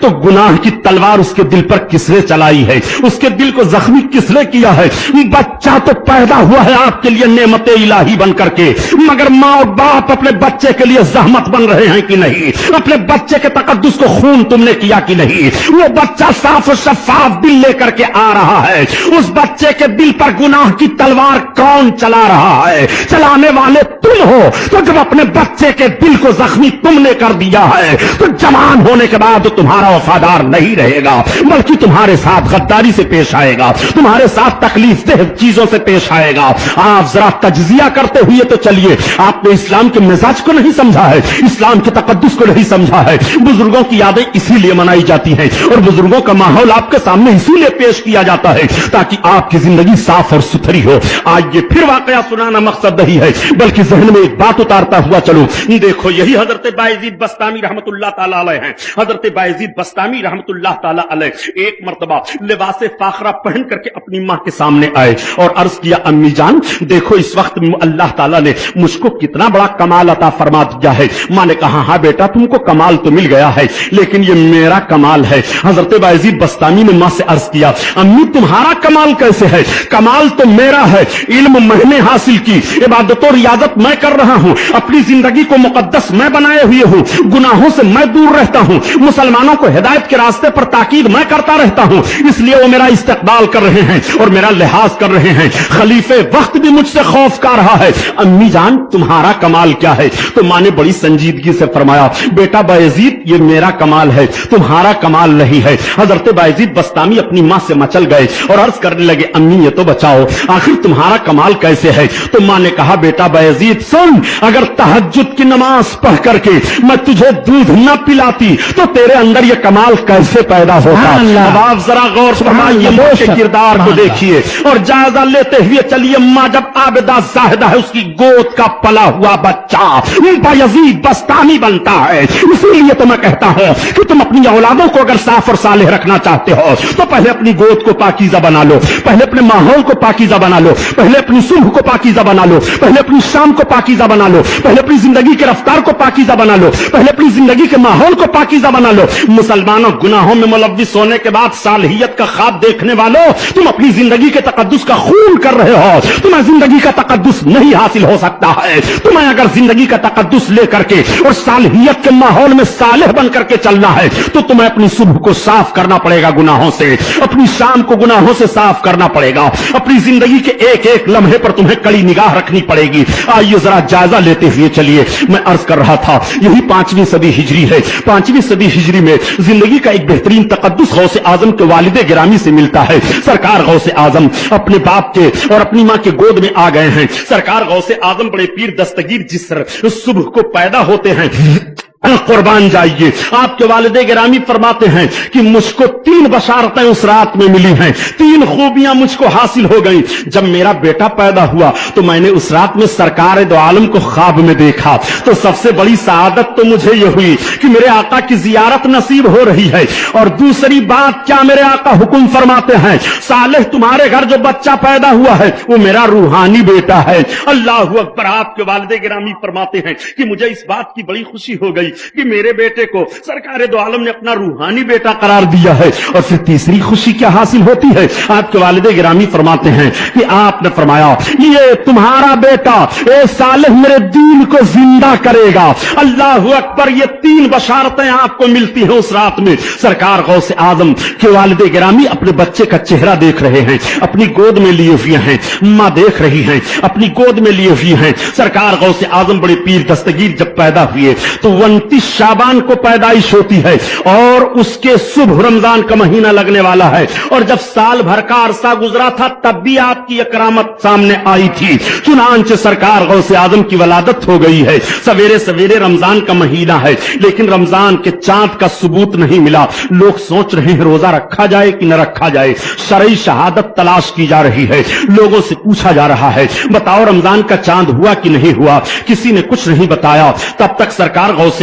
تو گناہ کی تلوار اس کے دل پر کس نے چلائی ہے؟ اس کے دل کو زخمی کس نے کیا ہے؟ بچہ تو پیدا ہوا ہے آپ کے لیے نعمت الہی بن کر کے، مگر ماں اور باپ اپنے بچے کے لیے زحمت بن رہے ہیں کہ نہیں؟ اپنے بچے کے تقدس کو خون تم نے کیا کہ نہیں؟ وہ بچہ صاف و شفاف دل لے کر کے آ رہا ہے، اس بچے کے دل پر گناہ کی تلوار کون چلا رہا ہے؟ چلانے والے تم ہو۔ تو جب اپنے بچے کے دل کو زخمی تم نے کر دیا ہے تو جوان ہونے کے بعد تمہارا وفادار نہیں رہے گا، بلکہ تمہارے ساتھ غداری سے پیش آئے گا، تمہارے ساتھ تکلیف دہ چیزوں سے پیش آئے گا۔ آپ ذرا تجزیہ کرتے ہوئے تو چلیے، آپ نے اسلام کے مزاج کو نہیں سمجھا ہے، اسلام کے تقدس کو نہیں سمجھا ہے۔ بزرگوں کی یادیں اسی لیے منائی جاتی ہیں اور بزرگوں کا ماحول آپ کے سامنے اسی لیے پیش کیا جاتا ہے تاکہ آپ کی زندگی صاف اور ستھری ہو۔ آئیے پھر واقعہ سنانا مقصد نہیں ہے، بلکہ ذہن میں ایک بات اتارتا ہوا چلو۔ دیکھو یہی حضرت بایزید بستامی رحمت اللہ تعالی علیہ ہیں۔ حضرت بایزید بستامی رحمت اللہ تعالی علیہ ایک مرتبہ لباس فاخرہ پہن کر کے اپنی ماں کے سامنے آئے اور عرض کیا، امی جان دیکھو اس وقت اللہ تعالیٰ نے مجھ کو کتنا بڑا کمال عطا فرما دیا ہے۔ ماں نے کہا ہاں بیٹا تم کو کمال تو مل گیا ہے لیکن یہ میرا کمال ہے۔ حضرت بایزید بستامی نے ماں سے عرض کیا، امی تمہارا کمال کیسے ہے؟ کمال تو میرا ہے، علم میں نے حاصل کی، عبادت و ریاضت میں کر رہا ہوں، اپنی زندگی کو مقدس میں بنائے ہوئے ہوں، گناہوں سے میں دور رہتا ہوں، مسلمانوں کو ہدایت کے راستے پر تاکید میں کرتا رہتا ہوں، اس لیے وہ میرا استقبال کر رہے ہیں اور میرا لحاظ کر رہے ہیں۔ خلیفہ وقت بھی مجھ سے خوف کھا رہا ہے۔ امی جان تمہارا کمال کیا ہے؟ تو ماں نے بڑی سنجیدگی سے فرمایا، بیٹا بایزید یہ میرا کمال ہے، تمہارا کمال نہیں ہے۔ حضرت بایزید بستامی اپنی ماں سے مچل گئے اور عرض کرنے لگے، امی یہ تو بچاؤ آخر تمہارا کمال کیسے ہے؟ تو ماں نے کہا، بیٹا بایزید سن، اگر تہجد کی نماز پڑھ کر کے میں تجھے دودھ نہ پلاتی تو تیرے اندر یہ کمال کیسے پیدا ہوتا؟ اب آپ ذرا غور فرمائیے، ماں کے کردار کو دیکھیے اور جائزہ لیتے ہوئے چلیے۔ ماں جب عابدہ زاہدہ ہے، اس کی گود کا پلا ہوا بچہ بایزید بستامی بنتا ہے۔ اسی لیے تو میں کہتا ہوں کہ تم اپنی اولادوں کو اگر صاف اور صالح رکھنا چاہتے ہو تو پہلے اپنی گود کو پاکیزہ بنا لو، پہلے اپنے ماحول کو پاکیزہ بنا لو، پہلے اپنی صبح کو پاکیزہ بنا لو، پہلے اپنی شام کو پاکیزہ بنا لو، پہلے اپنی زندگی کے رفتار کو پاکیزہ بنا لو، پہلے اپنی زندگی کے ماحول کو پاکیزہ بنا لو۔ مسلمانوں گناہوں میں ملوث ہونے کے بعد صالحیت کا خواب دیکھنے والوں، تم اپنی زندگی کے تقدس کا خون کر رہے ہو، تمہیں زندگی کا تقدس نہیں حاصل ہو سکتا ہے۔ تمہیں اگر زندگی کا تقدس لے کر کے اور صالحیت کے ماحول میں صالح بن کر کے چلنا ہے تو تمہیں اپنی صبح کو صاف کرنا پڑے گا گناہوں سے، اپنی شام کو گناہوں سے صاف کرنا پڑے گا، اپنی زندگی کے ایک ایک لمحے پر تمہیں کڑی نگاہ رکھنی پڑے گی۔ آئیے ذرا جائزہ لیتے ہوئے چلیے۔ میں عرض کر رہا تھا یہی 5ویں صدی ہجری ہے۔ 5ویں صدی ہجری میں زندگی کا ایک بہترین تقدس غوث اعظم کے والد گرامی سے ملتا ہے۔ سرکار غوث اعظم اپنے باپ کے اور اپنی ماں کے گود میں آ گئے ہیں۔ سرکار غوث اعظم بڑے پیر دستگیر جس صبح کو پیدا ہوتے ہیں، قربان جائیے، آپ کے والد گرامی فرماتے ہیں کہ مجھ کو 3 بشارتیں اس رات میں ملی ہیں، 3 خوبیاں مجھ کو حاصل ہو گئیں۔ جب میرا بیٹا پیدا ہوا تو میں نے اس رات میں سرکار دو عالم کو خواب میں دیکھا تو سب سے بڑی سعادت تو مجھے یہ ہوئی کہ میرے آقا کی زیارت نصیب ہو رہی ہے، اور دوسری بات کیا میرے آقا حکم فرماتے ہیں، صالح تمہارے گھر جو بچہ پیدا ہوا ہے وہ میرا روحانی بیٹا ہے۔ اللہ اکبر۔ آپ کے والد گرامی فرماتے ہیں کہ مجھے اس بات کی بڑی خوشی ہو گئی کہ میرے بیٹے کو سرکار دو عالم نے اپنا روحانی بیٹا قرار دیا ہے۔ اور پھر تیسری خوشی کیا حاصل ہوتی ہے؟ آپ کے والد گرامی فرماتے ہیں کہ آپ نے فرمایا یہ تمہارا بیٹا اے صالح میرے دین کو زندہ کرے گا۔ اللہ اکبر۔ یہ 3 بشارتیں آپ کو ملتی ہیں اس رات میں۔ سرکار غوث اعظم کے والد گرامی اپنے بچے کا چہرہ دیکھ رہے ہیں، اپنی گود میں لیے ہوئے ہیں، ماں دیکھ رہی ہیں، اپنی گود میں لیے ہوئے ہیں۔ سرکار غوث اعظم بڑے پیر دستگیر جب پیدا ہوئے تو 29 شعبان کو پیدائش ہوتی ہے اور اس کے صبح رمضان کا مہینہ لگنے والا ہے، اور جب سال بھر کا عرصہ گزرا تھا تب بھی آپ کی اکرامت سامنے آئی تھی۔ چنانچہ سرکار غوث اعظم کی ولادت ہو گئی ہے۔ سویرے سویرے رمضان کا مہینہ ہے لیکن رمضان کے چاند کا ثبوت نہیں ملا۔ لوگ سوچ رہے ہیں روزہ رکھا جائے کہ نہ رکھا جائے، شرعی شہادت تلاش کی جا رہی ہے، لوگوں سے پوچھا جا رہا ہے بتاؤ رمضان کا چاند ہوا کہ نہیں ہوا، کسی نے کچھ نہیں بتایا۔ تب تک سرکار غوث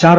4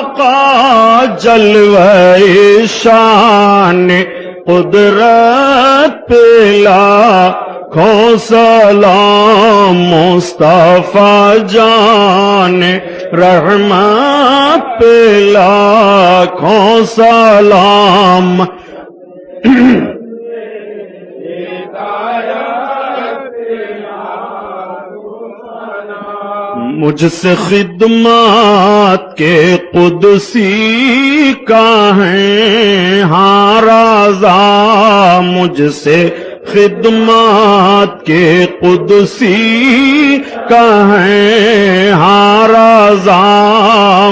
آقا جلوہ شان قدرت پہ لاکھوں سلام مصطفیٰ جان رحمت پہ لاکھوں سلام مجھ سے خدمات کے قدسی کا ہے ہاں رضا مجھ سے خدمات کے قدسی کا ہے ہاں رضا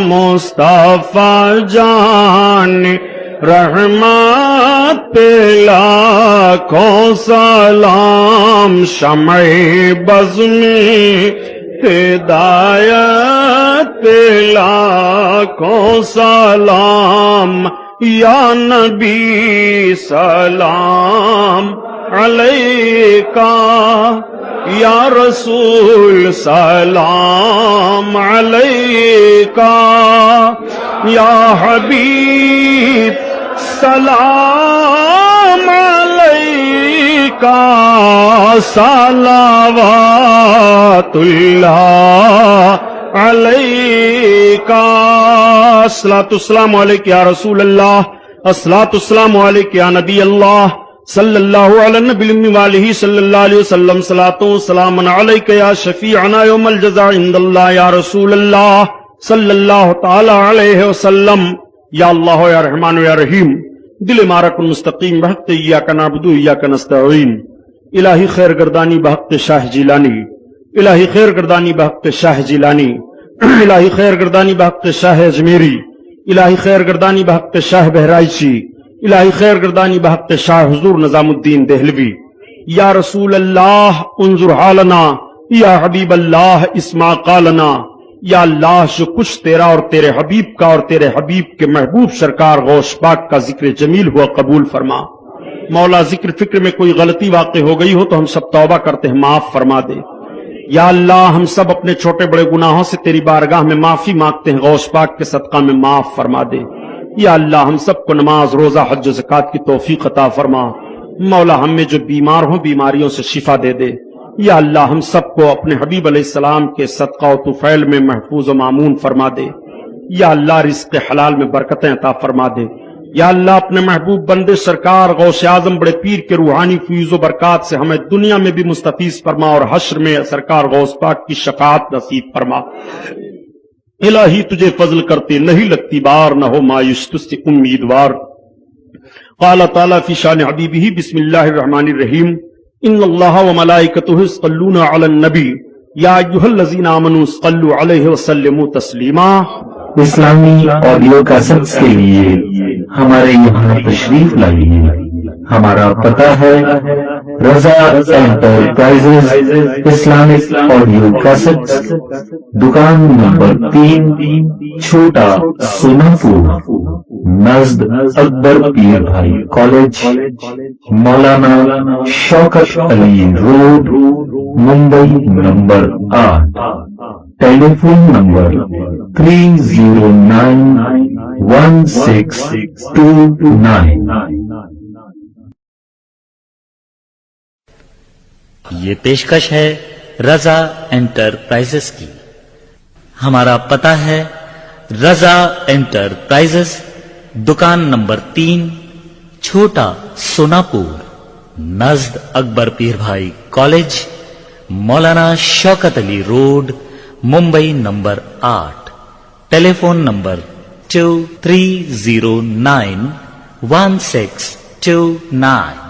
مصطفیٰ جان رحمت پہ لاکھوں سلام شمع بزمی ہدایت پہ لاکھوں سلام یا نبی سلام علیکہ یا رسول سلام علیکہ یا حبیب سلام علیکہ صلوات اللہ علیکہ الصلاۃ والسلام علیکہ یا رسول اللہ الصلاۃ والسلام علیکہ یا نبی اللہ صلی اللہ علی النبی الامی وآلہ صلی اللہ علیہ وسلم صلاۃ و سلام علیکہ یا شفیعنا یوم الجزاء عند اللہ یا رسول اللہ صلی اللہ تعالی علیہ وسلم یا اللہ یا رحمان یا رحیم دل مارک المستقیم بحق ایاک نعبد و ایاک نستعین الہی خیر گردانی بحق شاہ جیلانی الہی خیر گردانی بحق شاہ جیلانی الہی خیر گردانی بحق شاہ اجمیری الہی خیر گردانی بحق شاہ بہرائچی الہی خیر گردانی بحق شاہ حضور نظام الدین دہلوی یا رسول اللہ انظر حالنا یا حبیب اللہ اسمع قالنا یا اللہ جو کچھ تیرا اور تیرے حبیب کا اور تیرے حبیب کے محبوب سرکار غوث پاک کا ذکر جمیل ہوا قبول فرما مولا ذکر فکر میں کوئی غلطی واقع ہو گئی ہو تو ہم سب توبہ کرتے ہیں معاف فرما دے یا اللہ ہم سب اپنے چھوٹے بڑے گناہوں سے تیری بارگاہ میں معافی مانگتے ہیں غوث پاک کے صدقہ میں معاف فرما دے یا اللہ ہم سب کو نماز روزہ حج و زکوٰۃ کی توفیق عطا فرما مولا ہم میں جو بیمار ہوں بیماریوں سے شفا دے دے یا اللہ ہم سب کو اپنے حبیب علیہ السلام کے صدقہ و طفیل میں محفوظ و مامون فرما دے یا اللہ رزق حلال میں برکتیں عطا فرما دے یا اللہ اپنے محبوب بندے سرکار غوث اعظم بڑے پیر کے روحانی فیض و برکات سے ہمیں دنیا میں بھی مستفیض فرما اور حشر میں سرکار غوث پاک کی شفاعت نصیب فرما الہی تجھے فضل کرتے نہیں لگتی بار نہ ہو مایوس تجھ سے امیدوار قال تعالی فی شان حبیبہ بسم اللہ الرحمن الرحیم ان اللہ وملائکتہ یصلون علی النبی یا ایھا الذین آمنوا صلوا علیہ وسلموا تسلیما اسلامی آڈیو کیسٹس کے لیے ہمارے یہاں تشریف لائیے ہمارا پتہ ہے Raza enterprises Islamic audio cassettes دکان نمبر 3 چھوٹا سوناپور نزد Akbar Peer Bhai college Maulana Shaukat Ali road Mumbai number 8 telephone number 3091629 یہ پیشکش ہے رضا انٹرپرائزز کی. ہمارا پتہ ہے رضا انٹرپرائزز دکان نمبر 3 چھوٹا سوناپور نزد Akbar Peer Bhai college Maulana Shaukat Ali road Mumbai number 8 telephone number 23091629.